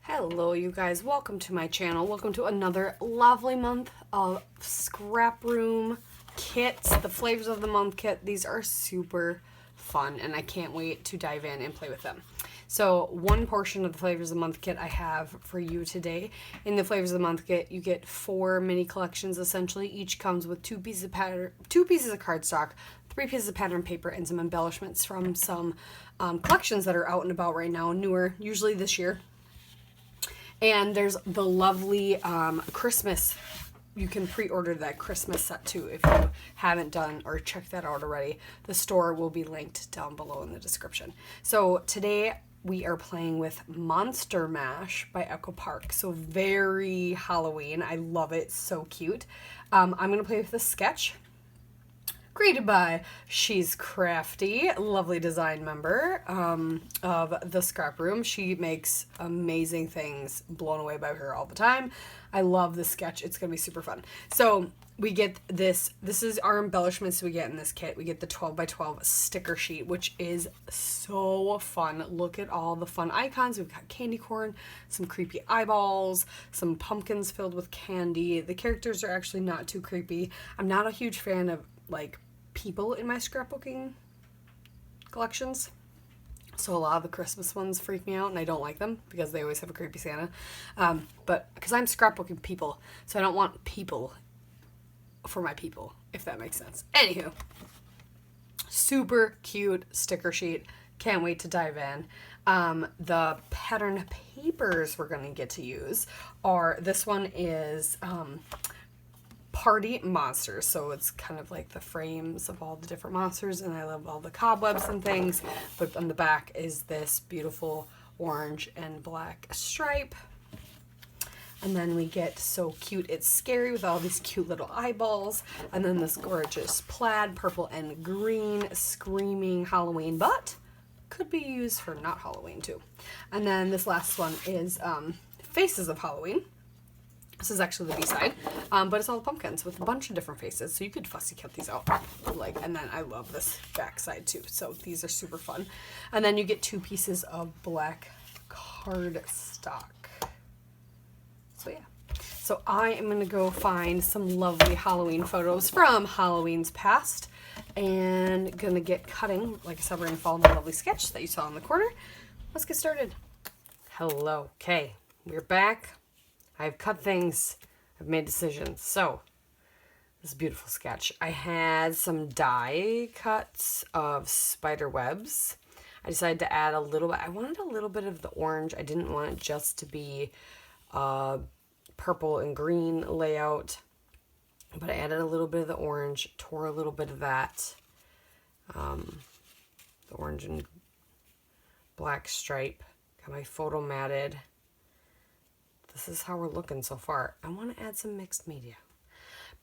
Hello you guys, welcome to my channel. Welcome to another lovely month of Scrap Room kits, the Flavors of the Month kit. These are super fun and I can't wait to dive in and play with them. So one portion of the Flavors of the Month kit I have for you today. In the Flavors of the Month kit, you get 4 mini collections essentially. Each comes with 2 pieces of cardstock, 3 pieces of pattern paper, and some embellishments from some collections that are out and about right now, newer, usually this year. And there's the lovely Christmas. You can pre-order that Christmas set too if you haven't done or checked that out already. The store will be linked down below in the description. So today we are playing with Monster Mash by Echo Park. So very Halloween. I love it. So cute. I'm going to play with the sketch. Created by She's Crafty, lovely design member of the Scrap Room. She makes amazing things, blown away by her all the time. I love this sketch. It's going to be super fun. So we get this is our embellishments we get in this kit. We get the 12 by 12 sticker sheet, which is so fun. Look at all the fun icons. We've got candy corn, some creepy eyeballs, some pumpkins filled with candy. The characters are actually not too creepy. I'm not a huge fan of like people in my scrapbooking collections, so a lot of the Christmas ones freak me out and I don't like them because they always have a creepy Santa, but because I'm scrapbooking people, so I don't want people for my people, if that makes sense. Anywho, super cute sticker sheet, can't wait to dive in. The pattern papers we're going to get to use are, this one is Party Monsters, so it's kind of like the frames of all the different monsters, and I love all the cobwebs and things. But on the back is this beautiful orange and black stripe, and then we get So Cute It's Scary with all these cute little eyeballs, and then this gorgeous plaid, purple and green, screaming Halloween, but could be used for not Halloween too. And then this last one is Faces of Halloween. This is actually the B-side, but it's all pumpkins with a bunch of different faces, so you could fussy cut these out. And then I love this back side too, so these are super fun. And then you get 2 pieces of black cardstock. So yeah. So I am going to go find some lovely Halloween photos from Halloween's past, and going to get cutting. Like I said, we're going to follow the lovely sketch that you saw in the corner. Let's get started. Hello. Okay, we're back. I've cut things, I've made decisions. So, this beautiful sketch. I had some die cuts of spider webs. I decided to add a little bit, I wanted a little bit of the orange. I didn't want it just to be purple and green layout, but I added a little bit of the orange, tore a little bit of that, the orange and black stripe, got my photo matted. This is how we're looking so far. I want to add some mixed media,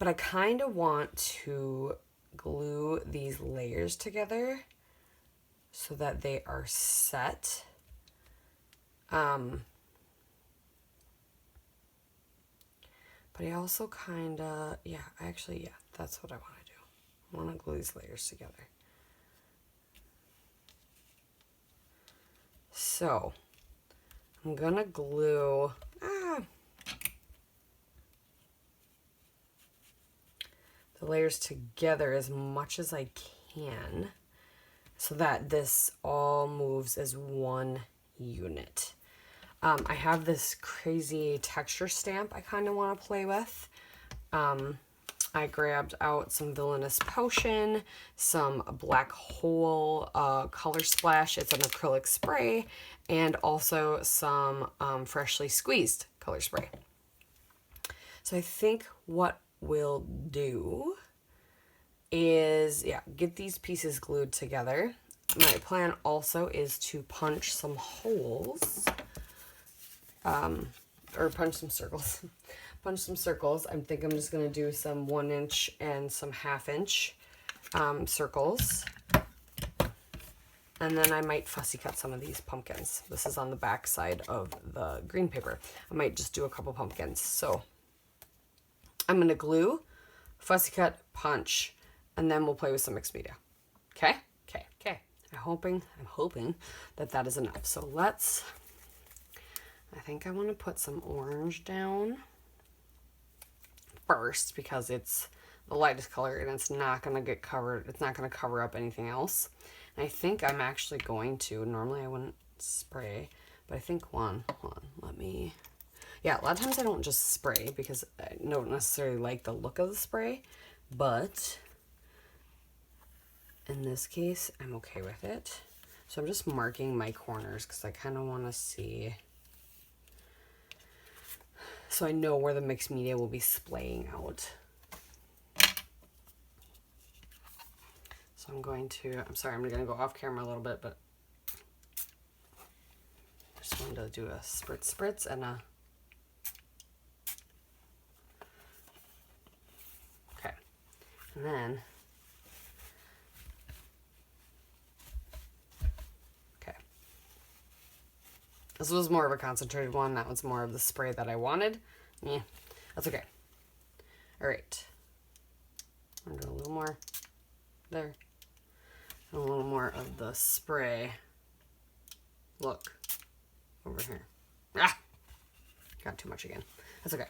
but I kind of want to glue these layers together so that they are set. But I also kind of, that's what I want to do. I want to glue these layers together. So I'm going to glue the layers together as much as I can so that this all moves as one unit. I have this crazy texture stamp I kind of want to play with. I grabbed out some Villainous Potion, some Black Hole Color Splash, it's an acrylic spray, and also some Freshly Squeezed color spray. So I think what we'll do is, get these pieces glued together. My plan also is to punch some holes, or punch some circles. Punch some circles. I think I'm just going to do some 1-inch and some 1/2-inch circles. And then I might fussy cut some of these pumpkins. This is on the back side of the green paper. I might just do a couple pumpkins. So I'm going to glue, fussy cut, punch, and then we'll play with some mixed media. Okay? Okay. I'm hoping that that is enough. So let's I think I want to put some orange down first because it's the lightest color and it's not going to get covered. It's not going to cover up anything else. And I think I'm actually going to, normally I wouldn't spray, but I think hold on, let me, yeah, a lot of times I don't just spray because I don't necessarily like the look of the spray, but in this case, I'm okay with it. So I'm just marking my corners because I kind of want to see, so I know where the mixed media will be splaying out. So I'm going to, I'm sorry, I'm going to go off camera a little bit, but I just wanted to do a spritz and a, okay. And then, okay. This was more of a concentrated one. That one's more of the spray that I wanted. Yeah, that's okay. All right. I'm going to do a little more there. And a little more of the spray. Look, over here. Ah! Got too much again. That's okay.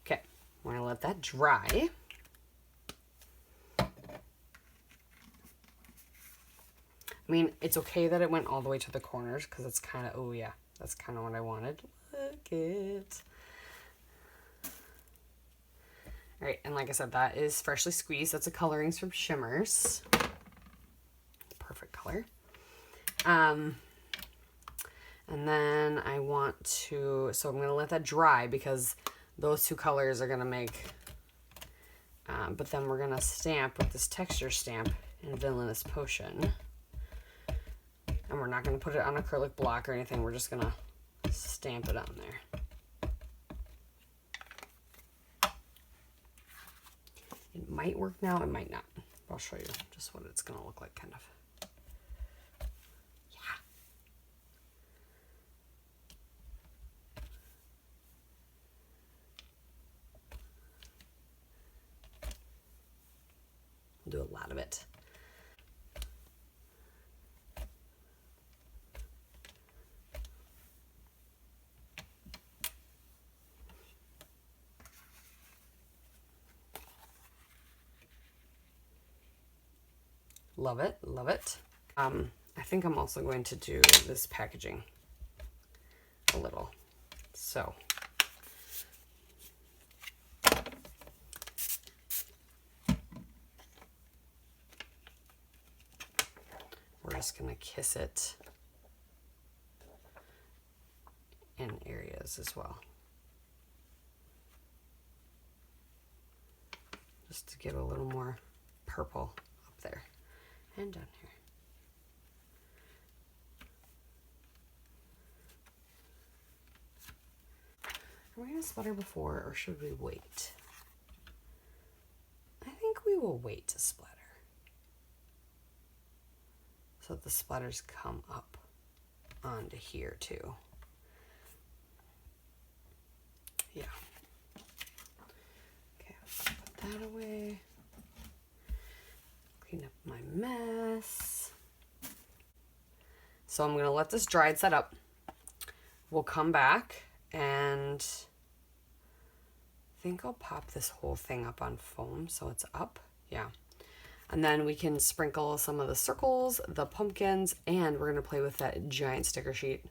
Okay, we're gonna let that dry. I mean, it's okay that it went all the way to the corners because it's kind of, oh yeah, that's kind of what I wanted. Look it. All right, and like I said, that is freshly squeezed. That's a Colorings from Shimmers. Perfect color. And then I want to, so I'm gonna let that dry because those two colors are gonna make, but then we're gonna stamp with this texture stamp in Villainous Potion. And we're not gonna put it on acrylic block or anything. We're just gonna stamp it on there. It might work now, it might not. I'll show you just what it's gonna look like, kind of. Yeah. I'll do a lot of it. Love it, love it. I think I'm also going to do this packaging a little. So, we're just gonna kiss it in areas as well. Just to get a little more purple up there. And down here. Are we going to splatter before or should we wait? I think we will wait to splatter. So that the splatters come up onto here too. Yeah. Okay, I'll put that away. Clean up my mess. So I'm going to let this dry and set up. We'll come back and I think I'll pop this whole thing up on foam so it's up. Yeah. And then we can sprinkle some of the circles, the pumpkins, and we're going to play with that giant sticker sheet.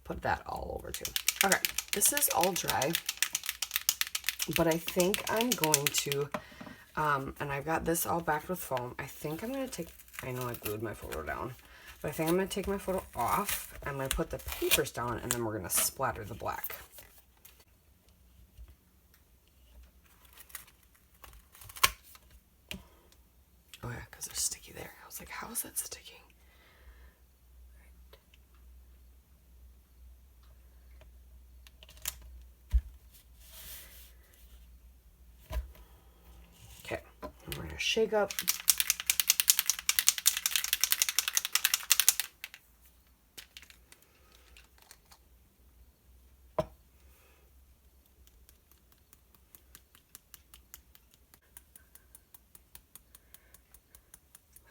Put that all over too. Okay, this is all dry, but I think I'm going to and I've got this all backed with foam. I think I'm going to take, I know I glued my photo down, but I think I'm going to take my photo off. I'm going to put the papers down and then we're going to splatter the black. Oh yeah, because they're sticky there. I was like, how is that sticking? Okay, and we're going to shake up.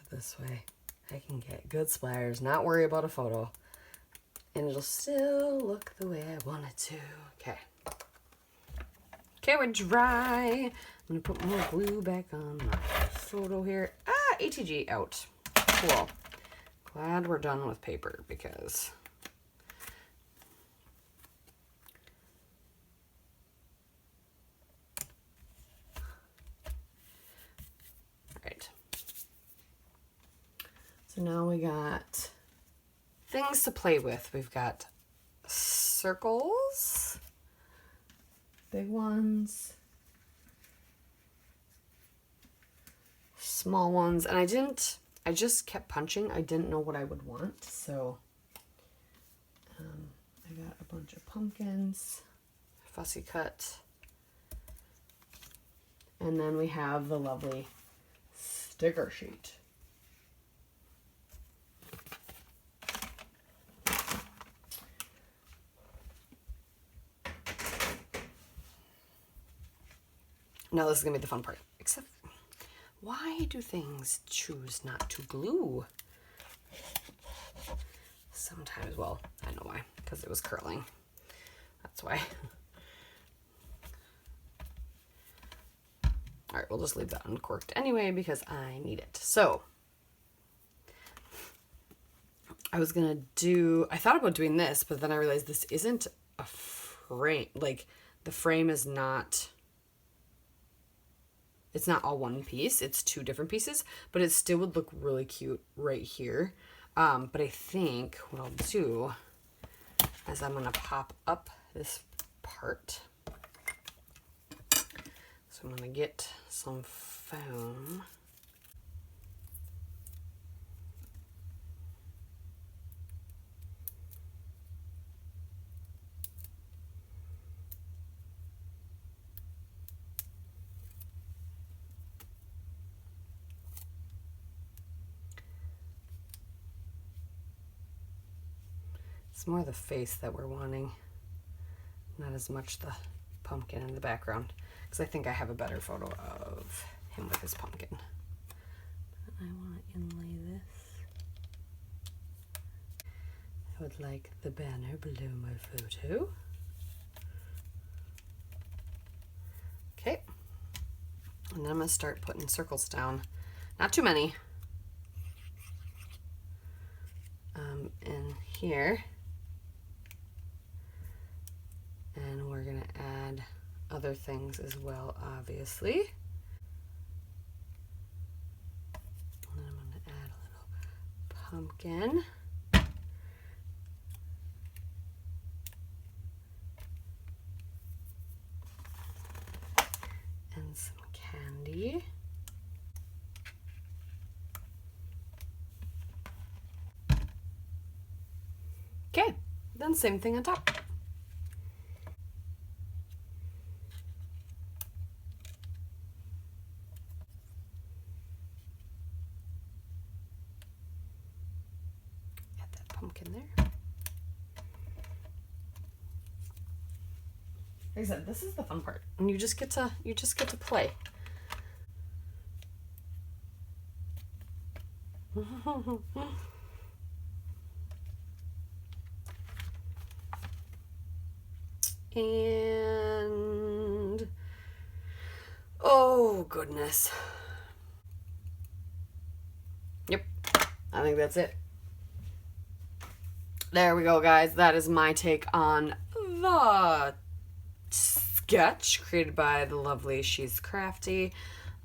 This way. I can get good splatters, not worry about a photo. And it'll still look the way I want it to. Okay. Okay, we're dry. I'm gonna put more glue back on my photo here. Ah, ATG out. Cool. Glad we're done with paper because right. So now we got things to play with. We've got circles, big ones, small ones, and I just kept punching. I didn't know what I would want, so I got a bunch of pumpkins, fussy cut, and then we have the lovely sticker sheet. Now this is gonna be the fun part, except why do things choose not to glue? Sometimes, well, I know why, because it was curling. That's why. All right, we'll just leave that uncorked anyway because I need it. So I thought about doing this, but then I realized this isn't a frame. Like the frame is not, it's not all one piece. It's two different pieces, but it still would look really cute right here. But I think what I'll do is I'm gonna pop up this part. So I'm gonna get some foam. It's more the face that we're wanting, not as much the pumpkin in the background, because I think I have a better photo of him with his pumpkin. But I want to inlay this. I would like the banner below my photo. Okay, and then I'm going to start putting circles down. Not too many. In here. And we're going to add other things as well, obviously. And then I'm going to add a little pumpkin. And some candy. Okay, then same thing on top. Pumpkin there. Like I said, this is the fun part, and you just get to play. And oh goodness. Yep, I think that's it. There we go, guys. That is my take on the sketch created by the lovely She's Crafty.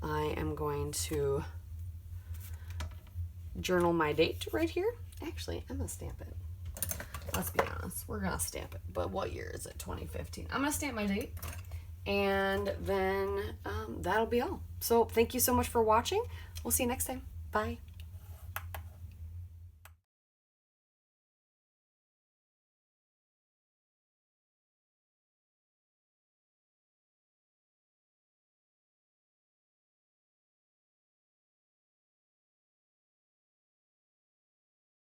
I am going to journal my date right here. Actually, I'm going to stamp it. Let's be honest. We're going to stamp it. But what year is it? 2015. I'm going to stamp my date. And then that'll be all. So thank you so much for watching. We'll see you next time. Bye.